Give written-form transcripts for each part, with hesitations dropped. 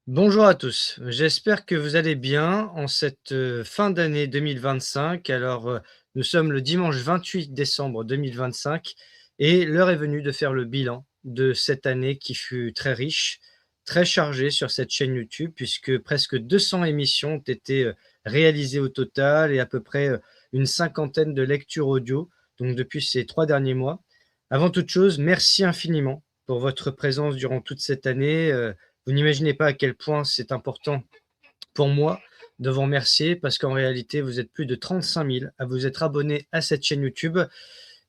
Bonjour à tous, j'espère que vous allez bien en cette fin d'année 2025. Nous sommes le dimanche 28 décembre 2025 et l'heure est venue de faire le bilan de cette année qui fut très riche, très chargée sur cette chaîne YouTube puisque presque 200 émissions ont été réalisées au total et à peu près une cinquantaine de lectures audio, donc depuis ces 3 derniers mois. Avant toute chose, merci infiniment pour votre présence durant toute cette année. Vous n'imaginez pas à quel point c'est important pour moi de vous remercier parce qu'en réalité, vous êtes plus de 35 000 à vous être abonnés à cette chaîne YouTube.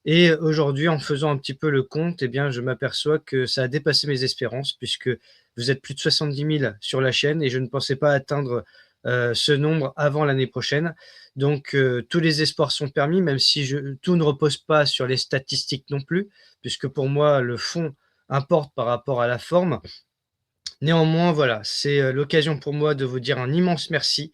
Et aujourd'hui, en faisant un petit peu le compte, eh bien, je m'aperçois que ça a dépassé mes espérances puisque vous êtes plus de 70 000 sur la chaîne et je ne pensais pas atteindre ce nombre avant l'année prochaine. Donc, tous les espoirs sont permis, même si tout ne repose pas sur les statistiques non plus, puisque pour moi, le fond importe par rapport à la forme. Néanmoins, voilà, c'est, l'occasion pour moi de vous dire un immense merci,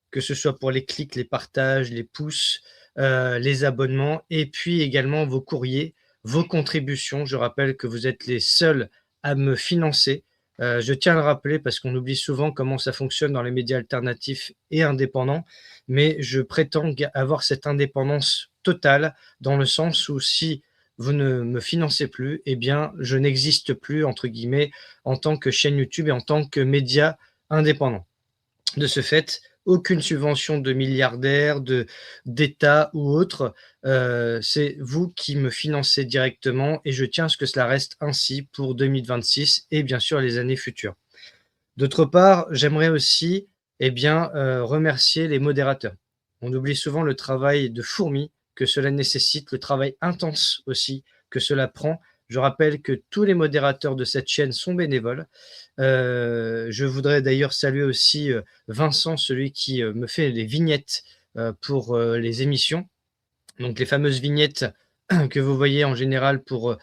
que ce soit pour les clics, les partages, les pouces, les abonnements et puis également vos courriers, vos contributions. Je rappelle que vous êtes les seuls à me financer. Je tiens à le rappeler parce qu'on oublie souvent comment ça fonctionne dans les médias alternatifs et indépendants, mais je prétends avoir cette indépendance totale dans le sens où si vous ne me financez plus, eh bien, je n'existe plus entre guillemets en tant que chaîne YouTube et en tant que média indépendant. De ce fait, aucune subvention de milliardaires, d'État ou autre, c'est vous qui me financez directement et je tiens à ce que cela reste ainsi pour 2026 et bien sûr les années futures. D'autre part, j'aimerais aussi, eh bien, remercier les modérateurs. On oublie souvent le travail de fourmi que cela nécessite, le travail intense aussi que cela prend. Je rappelle que tous les modérateurs de cette chaîne sont bénévoles. Je voudrais d'ailleurs saluer aussi, Vincent, celui qui, me fait les vignettes, pour, les émissions. Donc les fameuses vignettes que vous voyez en général pour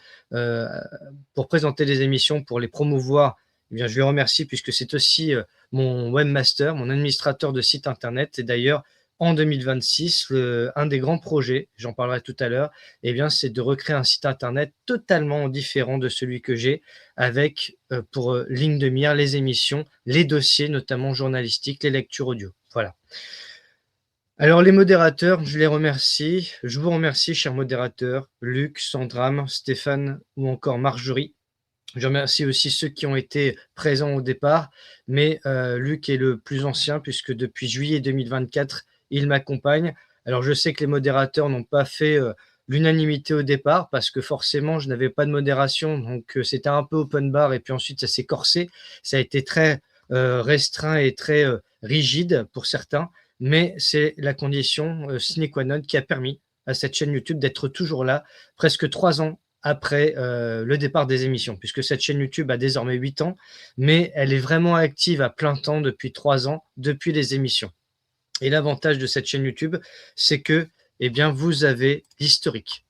présenter les émissions, pour les promouvoir, eh bien, je le remercie puisque c'est aussi, mon webmaster, mon administrateur de site internet et d'ailleurs en 2026, un des grands projets, j'en parlerai tout à l'heure, eh bien, c'est de recréer un site internet totalement différent de celui que j'ai avec, pour, ligne de mire les émissions, les dossiers notamment journalistiques, les lectures audio. Voilà. Alors les modérateurs, je les remercie. Je vous remercie, chers modérateurs, Luc, Sandram, Stéphane ou encore Marjorie. Je remercie aussi ceux qui ont été présents au départ, mais Luc est le plus ancien puisque depuis juillet 2024, il m'accompagne. Alors je sais que les modérateurs n'ont pas fait l'unanimité au départ parce que forcément je n'avais pas de modération, donc c'était un peu open bar et puis ensuite ça s'est corsé. Ça a été très restreint et très rigide pour certains, mais c'est la condition sine qua non qui a permis à cette chaîne YouTube d'être toujours là, presque 3 ans après le départ des émissions, puisque cette chaîne YouTube a désormais 8 ans, mais elle est vraiment active à plein temps depuis 3 ans, depuis les émissions. Et l'avantage de cette chaîne YouTube, c'est que, eh bien, vous avez l'historique.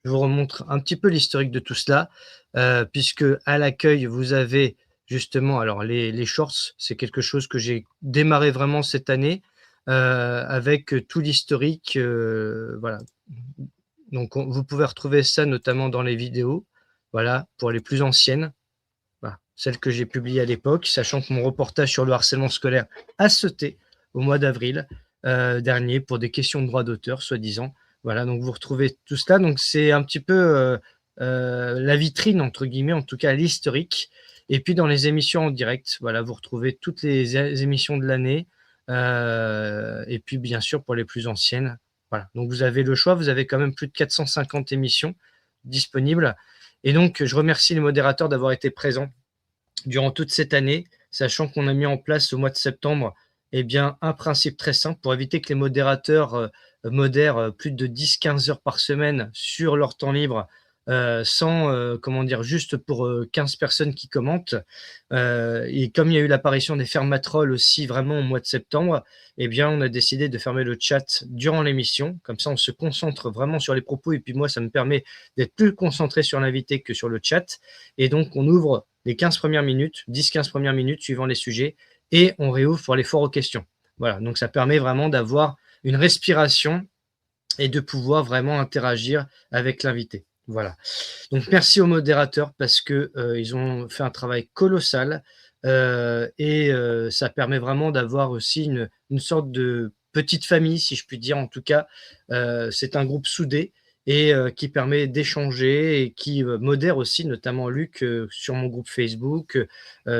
Je vous remontre un petit peu l'historique de tout cela, puisque à l'accueil, vous avez justement, alors les shorts, c'est quelque chose que j'ai démarré vraiment cette année, avec tout l'historique, voilà. Donc vous pouvez retrouver ça notamment dans les vidéos, voilà, pour les plus anciennes, voilà, celles que j'ai publiées à l'époque, sachant que mon reportage sur le harcèlement scolaire a sauté au mois d'avril, dernier pour des questions de droit d'auteur, soi-disant. Voilà, donc vous retrouvez tout cela. Donc c'est un petit peu, la «vitrine» entre guillemets, en tout cas l'historique et puis dans les émissions en direct, voilà, vous retrouvez toutes les émissions de l'année, et puis bien sûr pour les plus anciennes, voilà. Donc vous avez le choix, vous avez quand même plus de 450 émissions disponibles et donc je remercie les modérateurs d'avoir été présents durant toute cette année, sachant qu'on a mis en place au mois de septembre, eh bien, un principe très simple pour éviter que les modérateurs, modèrent, plus de 10-15 heures par semaine sur leur temps libre, sans, comment dire? Juste pour, 15 personnes qui commentent, et comme il y a eu l'apparition des fermatrolles aussi vraiment au mois de septembre, eh bien, on a décidé de fermer le chat durant l'émission. Comme ça, on se concentre vraiment sur les propos et puis moi, ça me permet d'être plus concentré sur l'invité que sur le chat et donc on ouvre les 15 premières minutes, 10-15 premières minutes suivant les sujets et on réouvre pour les forts aux questions. Voilà, donc ça permet vraiment d'avoir une respiration et de pouvoir vraiment interagir avec l'invité. Voilà. Donc merci aux modérateurs parce que ils ont fait un travail colossal. Ça permet vraiment d'avoir aussi une sorte de petite famille, si je puis dire. En tout cas, c'est un groupe soudé et qui permet d'échanger et qui, modère aussi, notamment Luc, sur mon groupe Facebook,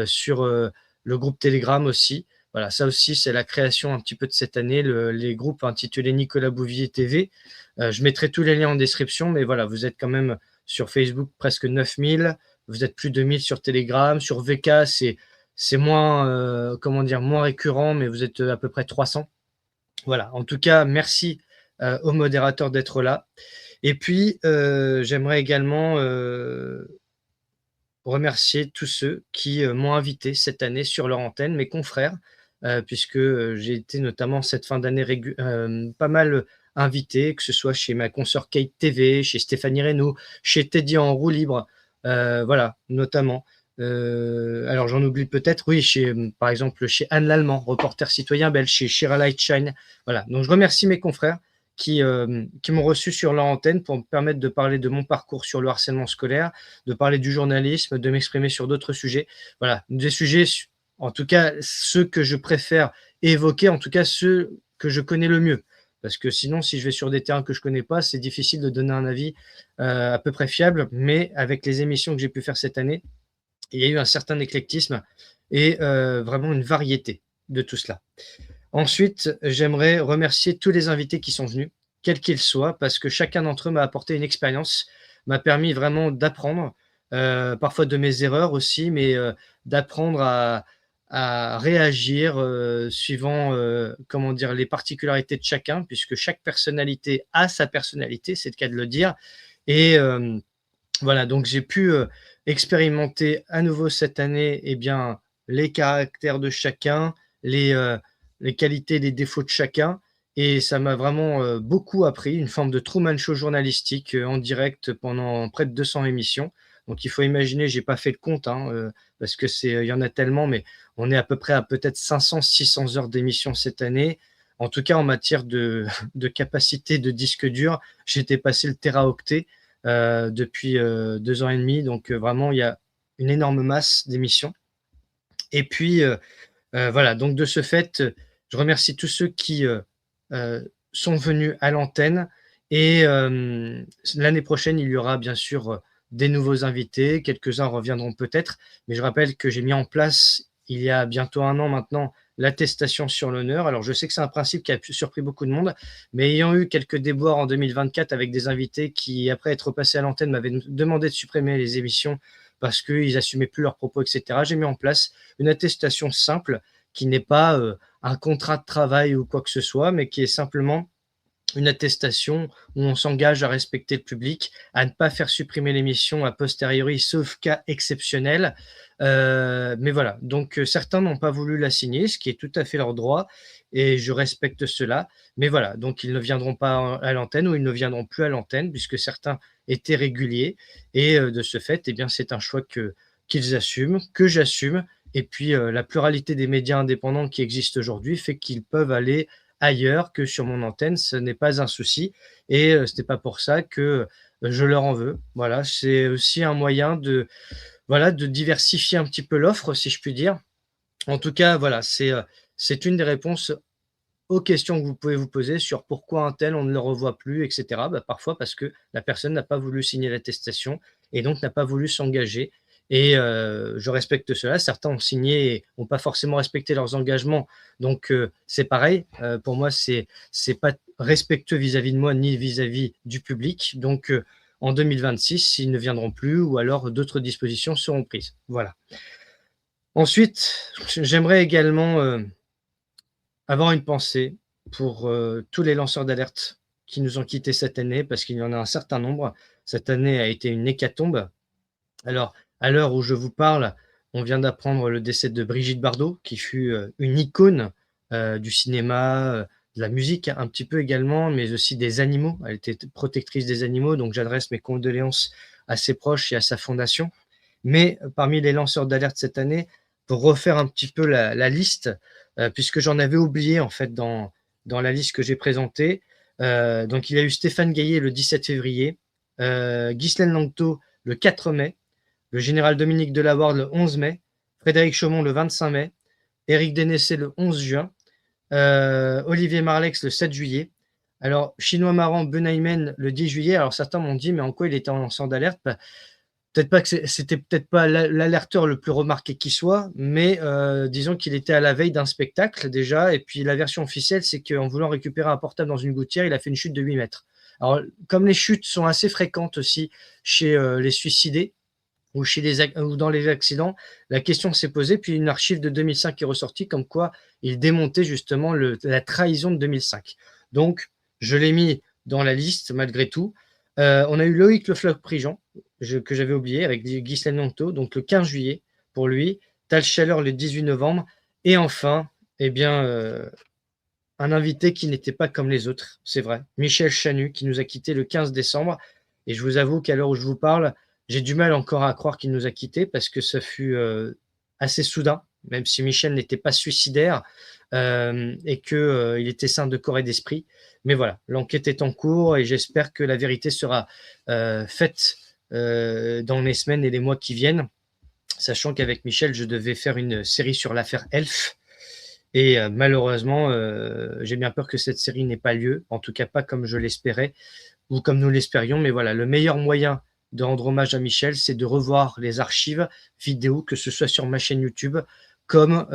sur, le groupe Telegram aussi. Voilà, ça aussi, c'est la création un petit peu de cette année, les groupes intitulés Nicolas Bouvier TV. Je mettrai tous les liens en description, mais voilà, vous êtes quand même sur Facebook presque 9 000, vous êtes plus de 1 000 sur Telegram, sur VK, c'est moins, comment dire? Moins récurrent, mais vous êtes, à peu près 300. Voilà, en tout cas, merci, aux modérateurs d'être là et puis, j'aimerais également, remercier tous ceux qui, m'ont invité cette année sur leur antenne, mes confrères, puisque, j'ai été notamment cette fin d'année pas mal, invité, que ce soit chez ma consoeur Kate TV, chez Stéphanie Reynaud, chez Teddy en roue libre, voilà, notamment. Alors j'en oublie peut-être, oui, par exemple, chez Anne Lallemand, reporter citoyen belge, chez Shira Lightshine. Voilà, donc je remercie mes confrères qui m'ont reçu sur leur antenne pour me permettre de parler de mon parcours sur le harcèlement scolaire, de parler du journalisme, de m'exprimer sur d'autres sujets. Voilà, des sujets, en tout cas, ceux que je préfère évoquer, en tout cas ceux que je connais le mieux. Parce que sinon, si je vais sur des terrains que je connais pas, c'est difficile de donner un avis à peu près fiable. Mais avec les émissions que j'ai pu faire cette année, il y a eu un certain éclectisme et vraiment une variété de tout cela. Ensuite, j'aimerais remercier tous les invités qui sont venus, quels qu'ils soient, parce que chacun d'entre eux m'a apporté une expérience, m'a permis vraiment d'apprendre, parfois de mes erreurs aussi, mais d'apprendre à réagir, suivant, comment dire? Les particularités de chacun, puisque chaque personnalité a sa personnalité, c'est le cas de le dire et voilà, donc j'ai pu, expérimenter à nouveau cette année, eh bien, les caractères de chacun, les, heu, les qualités, les défauts de chacun et ça m'a vraiment, beaucoup appris, une forme de Truman Show journalistique, en direct pendant près de 200 émissions. Donc il faut imaginer, j'ai pas fait le compte, hein, parce que il y en a tellement, mais on est à peu près à peut-être 500-600 heures d'émission cette année. En tout cas, en matière de de capacité de disque dur, j'étais passé le téraoctet depuis 2 ans et demi. Donc vraiment, il y a une énorme masse d'émissions. Et puis, voilà, donc de ce fait, je remercie tous ceux qui sont venus à l'antenne. Et l'année prochaine, il y aura bien sûr des nouveaux invités. Quelques-uns reviendront peut-être. Mais je rappelle que j'ai mis en place, il y a bientôt 1 an maintenant, l'attestation sur l'honneur. Alors, je sais que c'est un principe qui a surpris beaucoup de monde, mais ayant eu quelques déboires en 2024 avec des invités qui, après être passés à l'antenne, m'avaient demandé de supprimer les émissions parce qu'ils n'assumaient plus leurs propos, etc., j'ai mis en place une attestation simple qui n'est pas un contrat de travail ou quoi que ce soit, mais qui est simplement une attestation où on s'engage à respecter le public, à ne pas faire supprimer l'émission a posteriori, sauf cas exceptionnel. Mais voilà, donc certains n'ont pas voulu la signer, ce qui est tout à fait leur droit et je respecte cela. Mais voilà, donc ils ne viendront pas à l'antenne ou ils ne viendront plus à l'antenne puisque certains étaient réguliers et de ce fait, eh bien, c'est un choix qu'ils assument, que j'assume et puis, la pluralité des médias indépendants qui existent aujourd'hui fait qu'ils peuvent aller ailleurs que sur mon antenne, ce n'est pas un souci et ce n'est pas pour ça que, je leur en veux. Voilà, c'est aussi un moyen de, voilà, de diversifier un petit peu l'offre, si je puis dire. En tout cas, voilà, c'est une des réponses aux questions que vous pouvez vous poser sur pourquoi un tel, on ne le revoit plus et cetera. Bah, parfois parce que la personne n'a pas voulu signer l'attestation et donc n'a pas voulu s'engager et je respecte cela. Certains ont signé et ont pas forcément respecté leurs engagements donc c'est pareil. Pour moi, c'est pas respectueux vis-à-vis de moi ni vis-à-vis du public donc en 2026, ils ne viendront plus ou alors d'autres dispositions seront prises. Voilà. Ensuite, j'aimerais également, avoir une pensée pour, tous les lanceurs d'alerte qui nous ont quittés cette année, parce qu'il y en a un certain nombre. Cette année a été une hécatombe. Alors, à l'heure où je vous parle, on vient d'apprendre le décès de Brigitte Bardot, qui fut, une icône, du cinéma, de la musique un petit peu également, mais aussi des animaux. Elle était protectrice des animaux, donc j'adresse mes condoléances à ses proches et à sa fondation. Mais parmi les lanceurs d'alerte cette année, pour refaire un petit peu la liste, puisque j'en avais oublié en fait dans la liste que j'ai présentée. Donc il y a eu Stéphane Gaillet le 17 février, Ghislaine Langto le 4 mai, le général Dominique Delaware le 11 mai, Frédéric Chaumont le 25 mai, Éric Dénessé le 11 juin, Olivier Marleix le 7 juillet. Alors, Chinois Marrant, Benaymen le 10 juillet. Alors, certains m'ont dit, mais en quoi il était en lanceur d'alerte? Bah, peut-être pas que c'était peut-être pas l'alerteur le plus remarqué qui soit, mais disons qu'il était à la veille d'un spectacle déjà. Et puis, la version officielle, c'est qu'en voulant récupérer un portable dans une gouttière, il a fait une chute de 8 mètres. Alors, comme les chutes sont assez fréquentes aussi chez les suicidés, ou ou dans les accidents, la question s'est posée, puis une archive de 2005 est ressortie comme quoi il démontait justement la trahison de 2005. Donc, je l'ai mis dans la liste malgré tout. On a eu Loïc Le Floch-Prigent, que j'avais oublié, avec Ghislaine Lonto, donc le 15 juillet pour lui, Tal Chaleur le 18 novembre, et enfin, eh bien, un invité qui n'était pas comme les autres, c'est vrai, Michel Chanu, qui nous a quittés le 15 décembre, et je vous avoue qu'à l'heure où je vous parle, j'ai du mal encore à croire qu'il nous a quittés parce que ça fut assez soudain, même si Michel n'était pas suicidaire et qu'il était sain de corps et d'esprit. Mais voilà, l'enquête est en cours et j'espère que la vérité sera faite dans les semaines et les mois qui viennent, sachant qu'avec Michel, je devais faire une série sur l'affaire Elf. Et malheureusement, j'ai bien peur que cette série n'ait pas lieu, en tout cas pas comme je l'espérais ou comme nous l'espérions. Mais voilà, le meilleur moyen de rendre hommage à Michel, c'est de revoir les archives vidéo, que ce soit sur ma chaîne YouTube, comme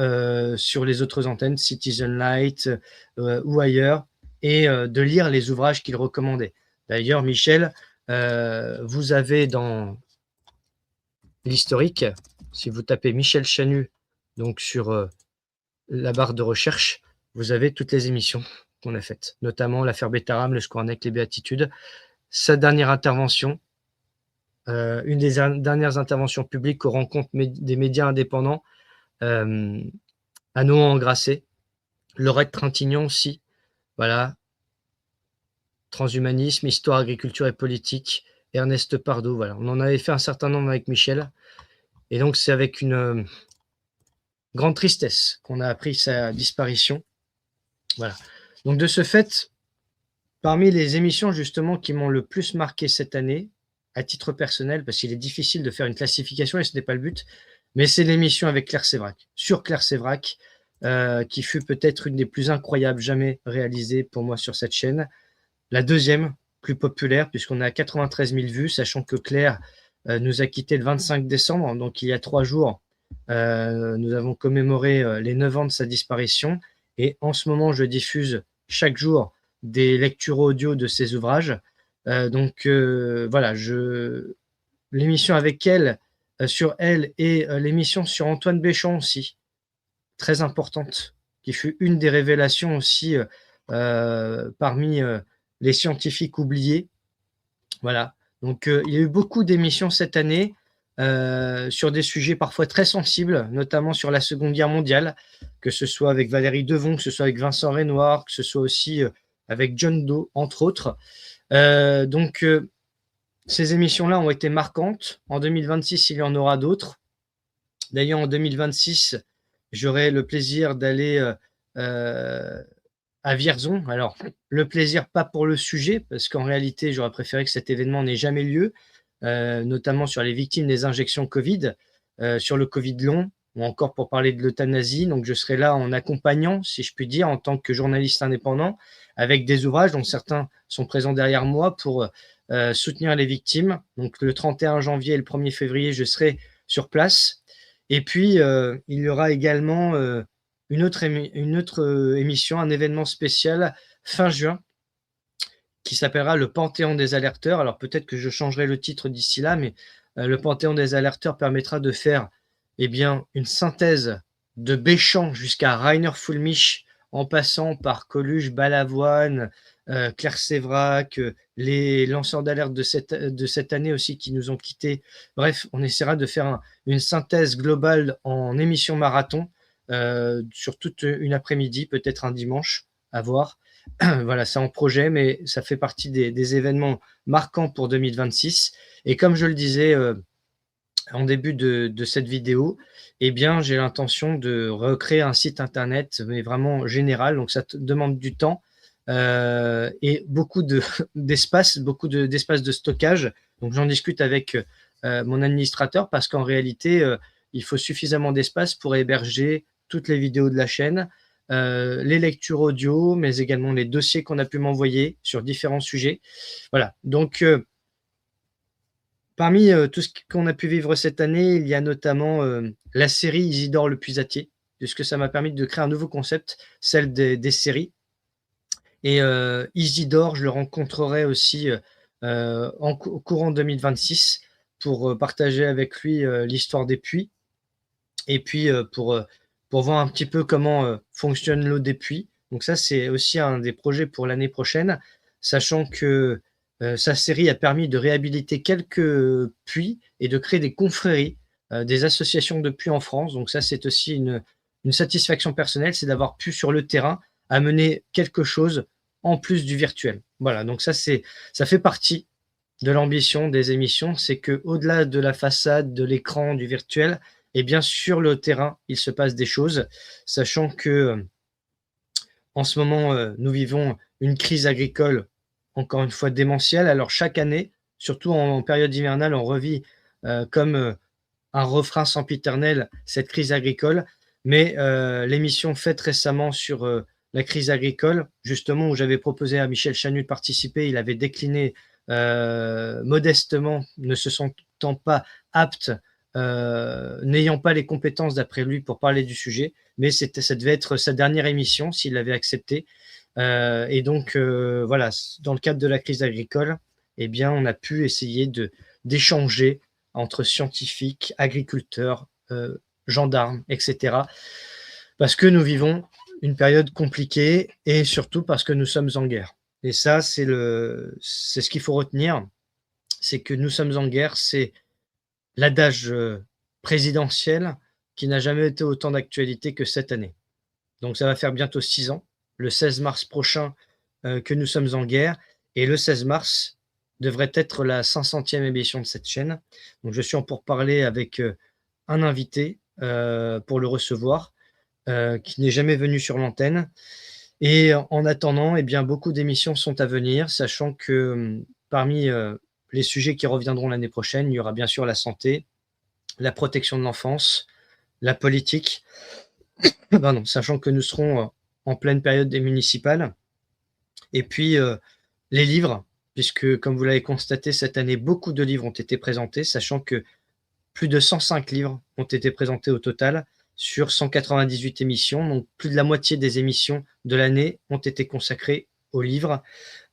sur les autres antennes, Citizen Light ou ailleurs, et de lire les ouvrages qu'il recommandait. D'ailleurs, Michel, vous avez dans l'historique, si vous tapez Michel Chanu, donc sur la barre de recherche, vous avez toutes les émissions qu'on a faites, notamment l'affaire Bétaram, le Scornec, les Béatitudes, sa dernière intervention, une des dernières interventions publiques aux rencontres des médias indépendants, à Nohant-en-Grassé, Laurette Trintignant aussi, voilà, transhumanisme, histoire, agriculture et politique, Ernest Pardo, voilà. On en avait fait un certain nombre avec Michel, et donc c'est avec une grande tristesse qu'on a appris sa disparition. Voilà. Donc de ce fait, parmi les émissions justement qui m'ont le plus marqué cette année, à titre personnel, parce qu'il est difficile de faire une classification et ce n'est pas le but, mais c'est l'émission avec Claire Sévrac, sur Claire Sévrac, qui fut peut-être une des plus incroyables jamais réalisées pour moi sur cette chaîne. La deuxième, plus populaire, puisqu'on est à 93 000 vues, sachant que Claire nous a quittés le 25 décembre, donc il y a 3 jours, nous avons commémoré les 9 ans de sa disparition. Et en ce moment, je diffuse chaque jour des lectures audio de ses ouvrages. Donc voilà, l'émission avec elle, sur elle, et l'émission sur Antoine Béchamp aussi, très importante, qui fut une des révélations aussi parmi les scientifiques oubliés. Voilà. Donc il y a eu beaucoup d'émissions cette année sur des sujets parfois très sensibles, notamment sur la Seconde Guerre mondiale, que ce soit avec Valérie Devon, que ce soit avec Vincent Renoir, que ce soit aussi avec John Doe, entre autres. Donc ces émissions-là ont été marquantes. En 2026, il y en aura d'autres. D'ailleurs, en 2026, j'aurai le plaisir d'aller à Vierzon. Alors, le plaisir, pas pour le sujet, parce qu'en réalité, j'aurais préféré que cet événement n'ait jamais lieu, notamment sur les victimes des injections Covid, sur le Covid long, ou encore pour parler de l'euthanasie. Donc, je serai là en accompagnant, si je puis dire, en tant que journaliste indépendant, avec des ouvrages dont certains sont présents derrière moi pour soutenir les victimes. Donc, le 31 janvier et le 1er février, je serai sur place. Et puis, il y aura également une autre émission, un événement spécial fin juin qui s'appellera le Panthéon des alerteurs. Alors peut-être que je changerai le titre d'ici là, mais le Panthéon des alerteurs permettra de faire une synthèse de Béchamp jusqu'à Rainer Fulmich, en passant par Coluche, Balavoine, Claire Sévrac, les lanceurs d'alerte de cette année aussi qui nous ont quittés. Bref, on essaiera de faire une synthèse globale en émission marathon sur toute une après-midi, peut-être un dimanche, à voir. Voilà, c'est en projet, mais ça fait partie des événements marquants pour 2026. Et comme je le disais en début de cette vidéo, j'ai l'intention de recréer un site internet, mais vraiment général. Donc, ça demande du temps et beaucoup d'espace, d'espace de stockage. Donc, j'en discute avec mon administrateur parce qu'en réalité, il faut suffisamment d'espace pour héberger toutes les vidéos de la chaîne, les lectures audio, mais également les dossiers qu'on a pu m'envoyer sur différents sujets. Voilà, donc parmi, tout ce qu'on a pu vivre cette année, il y a notamment, la série Isidore Le Puisatier, puisque ça m'a permis de créer un nouveau concept, celle des séries. Et Isidore, je le rencontrerai aussi, au courant 2026 pour, partager avec lui, l'histoire des puits et puis, pour voir un petit peu comment, fonctionne l'eau des puits. Donc ça, c'est aussi un des projets pour l'année prochaine, sachant que, sa série a permis de réhabiliter quelques puits et de créer des confréries, des associations de puits en France. Donc ça, c'est aussi une satisfaction personnelle, c'est d'avoir pu sur le terrain amener quelque chose en plus du virtuel. Voilà, donc ça fait partie de l'ambition des émissions, c'est que au delà de la façade, de l'écran, du virtuel, et bien sur le terrain, il se passe des choses, sachant que en ce moment, nous vivons une crise agricole, encore une fois démentielle. Alors chaque année, surtout en période hivernale, on revit comme un refrain sempiternel cette crise agricole. Mais l'émission faite récemment sur la crise agricole, justement, où j'avais proposé à Michel Chanu de participer, il avait décliné modestement, ne se sentant pas apte, n'ayant pas les compétences d'après lui pour parler du sujet, mais ça devait être sa dernière émission s'il l'avait accepté. Et donc, voilà, dans le cadre de la crise agricole, eh bien, on a pu essayer d'échanger entre scientifiques, agriculteurs, gendarmes, etc. Parce que nous vivons une période compliquée et surtout parce que nous sommes en guerre. Et ça, c'est ce qu'il faut retenir, c'est que nous sommes en guerre, c'est l'adage présidentiel qui n'a jamais été autant d'actualité que cette année. Donc ça va faire bientôt 6 ans, le 16 mars prochain, que nous sommes en guerre et le 16 mars devrait être la 500e émission de cette chaîne. Donc je suis en pourparlers avec, un invité, pour le recevoir, qui n'est jamais venu sur l'antenne et en attendant, eh bien, beaucoup d'émissions sont à venir, sachant que, parmi, les sujets qui reviendront l'année prochaine, il y aura bien sûr la santé, la protection de l'enfance, la politique. Pardon, sachant que nous serons, en pleine période des municipales et puis, les livres, puisque comme vous l'avez constaté cette année, beaucoup de livres ont été présentés, sachant que plus de 105 livres ont été présentés au total sur 198 émissions. Donc plus de la moitié des émissions de l'année ont été consacrées aux livres.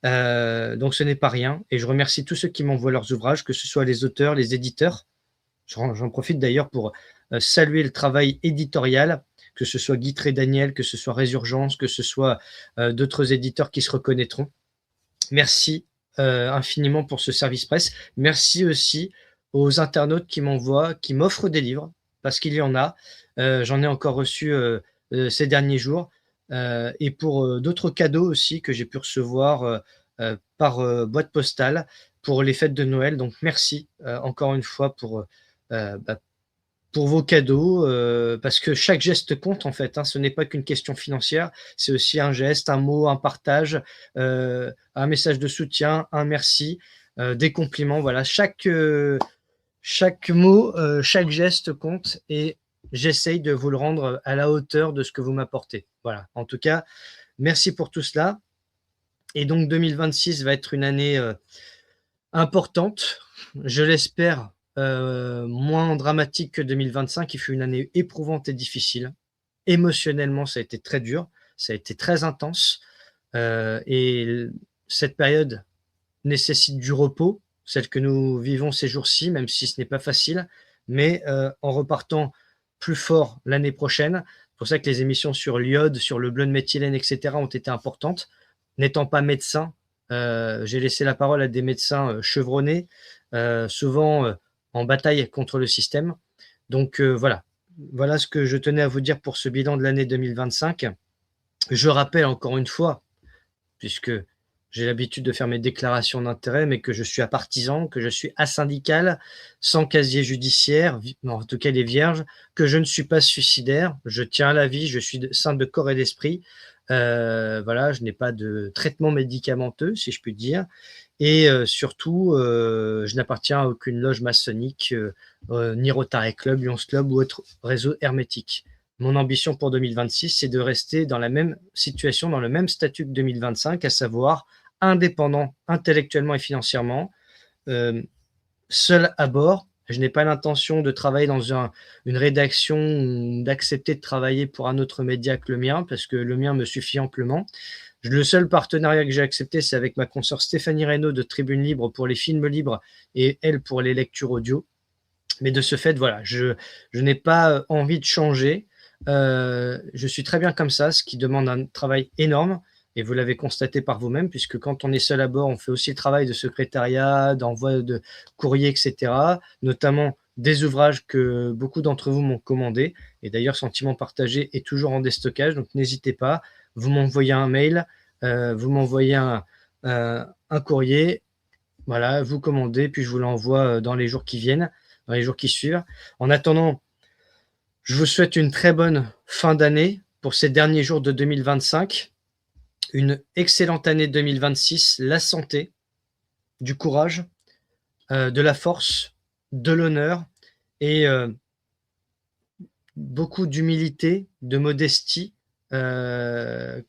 Donc ce n'est pas rien et je remercie tous ceux qui m'envoient leurs ouvrages, que ce soit les auteurs, les éditeurs. J'en profite d'ailleurs pour, saluer le travail éditorial, que ce soit Guy Daniel, que ce soit Résurgence, que ce soit, d'autres éditeurs qui se reconnaîtront. Merci, infiniment pour ce service presse. Merci aussi aux internautes qui m'offrent des livres, parce qu'il y en a. J'en ai encore reçu, ces derniers jours, et pour, d'autres cadeaux aussi que j'ai pu recevoir, par, boîte postale pour les fêtes de Noël. Donc merci, encore une fois bah, pour vos cadeaux, parce que chaque geste compte en fait, hein. Ce n'est pas qu'une question financière, c'est aussi un geste, un mot, un partage, un message de soutien, un merci, des compliments. Voilà, chaque mot, chaque geste compte et j'essaye de vous le rendre à la hauteur de ce que vous m'apportez. Voilà, en tout cas, merci pour tout cela et donc 2026 va être une année, importante, je l'espère, moins dramatique que 2025 qui fut une année éprouvante et difficile. Émotionnellement, ça a été très dur, ça a été très intense, et cette période nécessite du repos, celle que nous vivons ces jours-ci, même si ce n'est pas facile, mais en repartant plus fort l'année prochaine. C'est pour ça que les émissions sur l'iode, sur le bleu de méthylène et cetera ont été importantes. N'étant pas médecin, j'ai laissé la parole à des médecins, chevronnés, souvent, en bataille contre le système. Donc voilà. Voilà ce que je tenais à vous dire pour ce bilan de l'année 2025. Je rappelle encore une fois, puisque j'ai l'habitude de faire mes déclarations d'intérêt, mais que je suis apartisan, que je suis asyndical, sans casier judiciaire, en tout cas les vierges, que je ne suis pas suicidaire, je tiens à la vie, je suis sain de corps et d'esprit. Voilà, je n'ai pas de traitement médicamenteux, si je puis dire, et surtout, je n'appartiens à aucune loge maçonnique, ni Rotary Club, Lions Club ou autre réseau hermétique. Mon ambition pour 2026, c'est de rester dans la même situation, dans le même statut que 2025, à savoir indépendant intellectuellement et financièrement, hem, seul à bord. Je n'ai pas l'intention de travailler dans une rédaction ou d'accepter de travailler pour un autre média que le mien, parce que le mien me suffit amplement. Le seul partenariat que j'ai accepté, c'est avec ma consoeur Stéphanie Reynaud de Tribune Libre pour les films libres et elle pour les lectures audio. Mais de ce fait, voilà, je n'ai pas envie de changer. Je suis très bien comme ça, ce qui demande un travail énorme et vous l'avez constaté par vous-même puisque quand on est seul à bord, on fait aussi le travail de secrétariat, d'envoi de courrier et cetera, notamment des ouvrages que beaucoup d'entre vous m'ont commandés et d'ailleurs Sentiment Partagé est toujours en déstockage, donc n'hésitez pas, vous m'envoyez un mail, vous m'envoyez un courrier, voilà, vous commandez puis je vous l'envoie, dans les jours qui viennent, dans les jours qui suivent. En attendant, je vous souhaite une très bonne fin d'année pour ces derniers jours de 2025, une excellente année 2026, la santé, du courage, de la force, de l'honneur et beaucoup d'humilité, de modestie, heu,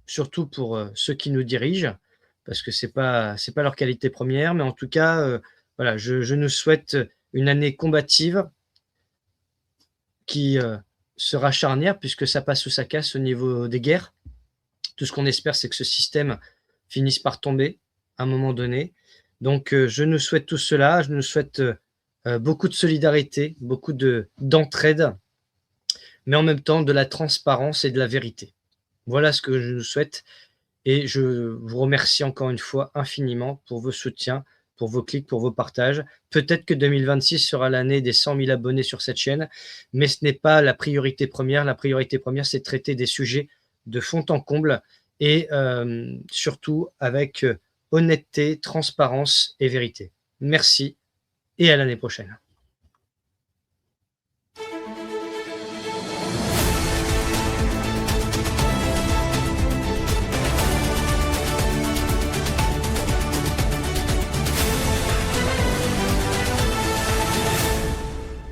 surtout pour, ceux qui nous dirigent, parce que c'est pas leur qualité première, mais en tout cas, voilà, je nous souhaite une année combative qui, sera charnière puisque ça passe ou ça casse au niveau des guerres. Tout ce qu'on espère, c'est que ce système finisse par tomber à un moment donné. Donc, je nous souhaite tout cela. Je nous souhaite, beaucoup de solidarité, beaucoup d'entraide, mais en même temps de la transparence et de la vérité. Voilà ce que je nous souhaite et je vous remercie encore une fois infiniment pour vos soutiens, pour vos clics, pour vos partages. Peut-être que 2026 sera l'année des 100 000 abonnés sur cette chaîne, mais ce n'est pas la priorité première. La priorité première, c'est de traiter des sujets de fond en comble et surtout avec honnêteté, transparence et vérité. Merci et à l'année prochaine.